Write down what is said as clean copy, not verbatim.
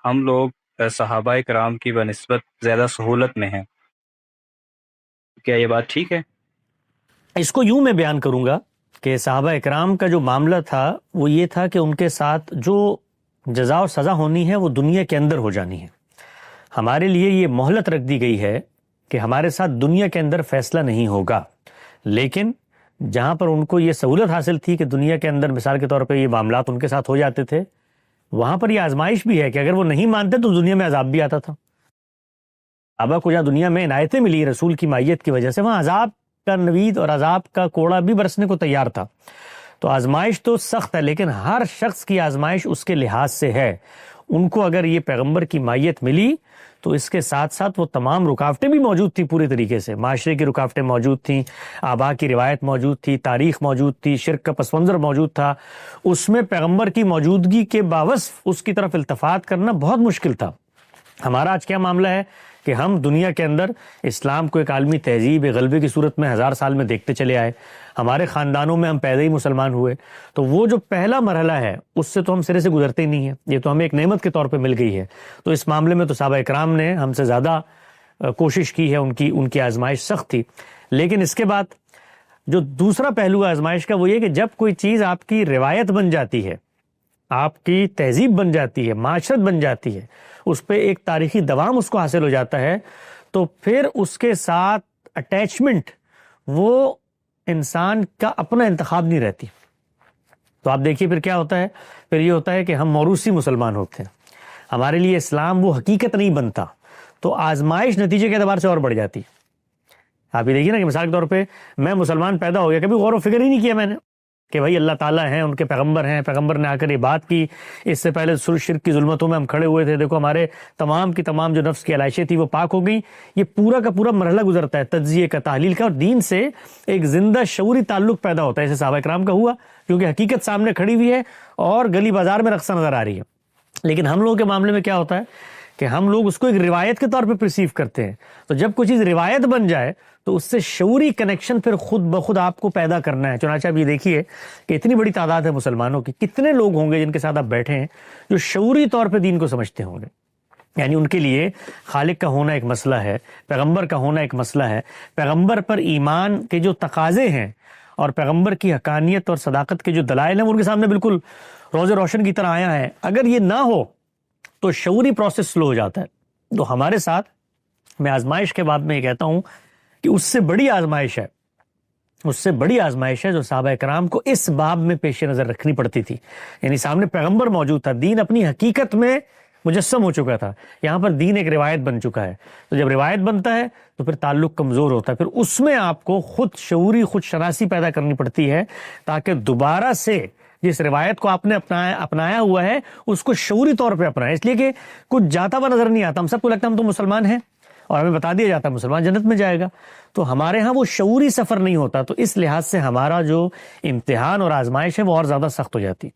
ہم لوگ صحابہ کرام کی بنسبت زیادہ سہولت میں ہیں، کیا یہ بات ٹھیک ہے؟ اس کو یوں میں بیان کروں گا کہ صحابہ اکرام کا جو معاملہ تھا وہ یہ تھا کہ ان کے ساتھ جو جزا و سزا ہونی ہے وہ دنیا کے اندر ہو جانی ہے۔ ہمارے لیے یہ مہلت رکھ دی گئی ہے کہ ہمارے ساتھ دنیا کے اندر فیصلہ نہیں ہوگا، لیکن جہاں پر ان کو یہ سہولت حاصل تھی کہ دنیا کے اندر مثال کے طور پہ یہ معاملات ان کے ساتھ ہو جاتے تھے، وہاں پر یہ آزمائش بھی ہے کہ اگر وہ نہیں مانتے تو دنیا میں عذاب بھی آتا تھا۔ صحابہ کو جہاں دنیا میں عنایتیں ملی رسول کی مائیت کی وجہ سے، وہاں عذاب کا نوید اور عذاب کا کوڑا بھی برسنے کو تیار تھا۔ تو آزمائش تو سخت ہے، لیکن ہر شخص کی آزمائش اس کے لحاظ سے ہے۔ ان کو اگر یہ پیغمبر کی مائیت ملی تو اس کے ساتھ ساتھ وہ تمام رکاوٹیں بھی موجود تھیں، پوری طریقے سے معاشرے کی رکاوٹیں موجود تھیں، آبا کی روایت موجود تھی، تاریخ موجود تھی، شرک کا پس منظر موجود تھا۔ اس میں پیغمبر کی موجودگی کے باوصف اس کی طرف التفات کرنا بہت مشکل تھا۔ ہمارا آج کیا معاملہ ہے کہ ہم دنیا کے اندر اسلام کو ایک عالمی تہذیب غلبے کی صورت میں 1000 سال میں دیکھتے چلے آئے، ہمارے خاندانوں میں ہم پیدا ہی مسلمان ہوئے، تو وہ جو پہلا مرحلہ ہے اس سے تو ہم سرے سے گزرتے ہی نہیں ہیں، یہ تو ہمیں ایک نعمت کے طور پہ مل گئی ہے۔ تو اس معاملے میں تو صحابہ اکرام نے ہم سے زیادہ کوشش کی ہے، ان کی آزمائش سخت تھی۔ لیکن اس کے بعد جو دوسرا پہلو آزمائش کا وہ یہ کہ جب کوئی چیز آپ کی روایت بن جاتی ہے، آپ کی تہذیب بن جاتی ہے، معاشرت بن جاتی ہے، اس پہ ایک تاریخی دوام اس کو حاصل ہو جاتا ہے، تو پھر اس کے ساتھ اٹیچمنٹ وہ انسان کا اپنا انتخاب نہیں رہتی۔ تو آپ دیکھیے پھر کیا ہوتا ہے، پھر یہ ہوتا ہے کہ ہم موروثی مسلمان ہوتے ہیں، ہمارے لیے اسلام وہ حقیقت نہیں بنتا، تو آزمائش نتیجے کے اعتبار سے اور بڑھ جاتی۔ آپ یہ دیکھیے نا کہ مثال کے طور پہ میں مسلمان پیدا ہو گیا، کبھی غور و فکر ہی نہیں کیا میں نے کہ بھائی اللہ تعالیٰ ہیں، ان کے پیغمبر ہیں، پیغمبر نے آ کر یہ بات کی، اس سے پہلے شرک کی ظلمتوں میں ہم کھڑے ہوئے تھے، دیکھو ہمارے تمام کی تمام جو نفس کی علائشیں تھی وہ پاک ہو گئیں۔ یہ پورا کا پورا مرحلہ گزرتا ہے تجزیے کا، تحلیل کا، اور دین سے ایک زندہ شعوری تعلق پیدا ہوتا ہے، جیسے صحابہ کرام کا ہوا، کیونکہ حقیقت سامنے کھڑی ہوئی ہے اور گلی بازار میں رقصہ نظر آ رہی ہے۔ لیکن ہم لوگوں کے معاملے میں کیا ہوتا ہے کہ ہم لوگ اس کو ایک روایت کے طور پہ پرسیو کرتے ہیں، تو جب کوئی چیز روایت بن جائے تو اس سے شعوری کنیکشن پھر خود بخود آپ کو پیدا کرنا ہے۔ چنانچہ اب یہ دیکھیے کہ اتنی بڑی تعداد ہے مسلمانوں کی، کتنے لوگ ہوں گے جن کے ساتھ آپ بیٹھے ہیں جو شعوری طور پہ دین کو سمجھتے ہوں گے، یعنی ان کے لیے خالق کا ہونا ایک مسئلہ ہے، پیغمبر کا ہونا ایک مسئلہ ہے، پیغمبر پر ایمان کے جو تقاضے ہیں اور پیغمبر کی حقانیت اور صداقت کے جو دلائل ہیں وہ ان کے سامنے بالکل روز روشن کی طرح آیا ہے۔ اگر یہ نہ ہو تو شعوری پروسیس سلو ہو جاتا ہے۔ تو ہمارے ساتھ میں آزمائش کے بعد میں یہ کہتا ہوں کہ اس سے بڑی آزمائش ہے جو صحابہ کرام کو اس باب میں پیش نظر رکھنی پڑتی تھی، یعنی سامنے پیغمبر موجود تھا، دین اپنی حقیقت میں مجسم ہو چکا تھا، یہاں پر دین ایک روایت بن چکا ہے۔ تو جب روایت بنتا ہے تو پھر تعلق کمزور ہوتا ہے، پھر اس میں آپ کو خود شعوری خود شناسی پیدا کرنی پڑتی ہے تاکہ دوبارہ سے جس روایت کو آپ نے اپنایا ہوا ہے اس کو شعوری طور پہ اپنائیں، اس لیے کہ کچھ جاتا ہوا نظر نہیں آتا، ہم سب کو لگتا ہے ہم تو مسلمان ہیں اور ہمیں بتا دیا جاتا ہے مسلمان جنت میں جائے گا، تو ہمارے ہاں وہ شعوری سفر نہیں ہوتا، تو اس لحاظ سے ہمارا جو امتحان اور آزمائش ہے وہ اور زیادہ سخت ہو جاتی۔